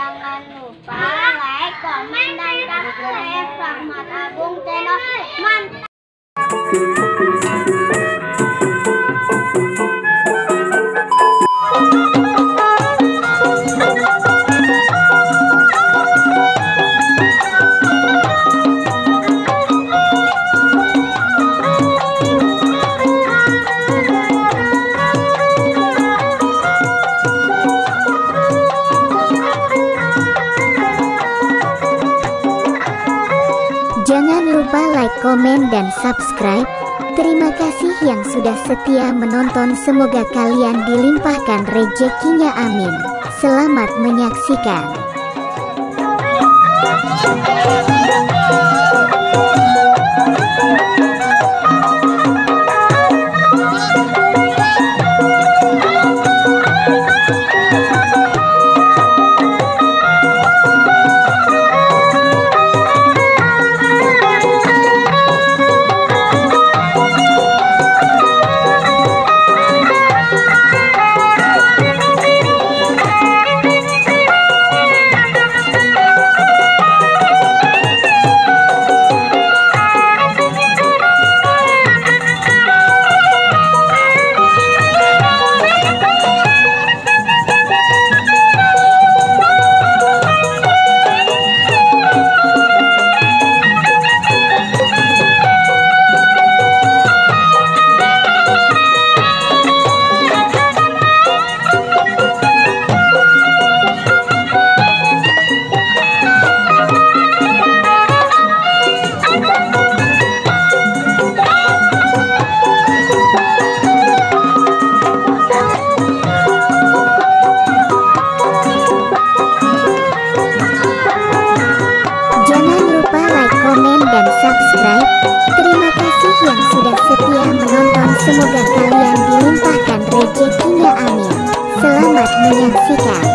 Jangan lupa like, komen, dan subscribe Rahmat Agung Channel. Mantap. Jangan lupa like, komen, dan subscribe. Terima kasih yang sudah setia menonton. Semoga kalian dilimpahkan rezekinya, amin. Selamat menyaksikan. Dan subscribe. Terima kasih yang sudah setia menonton. Semoga kalian dilimpahkan rezekinya, amin. Selamat menyaksikan.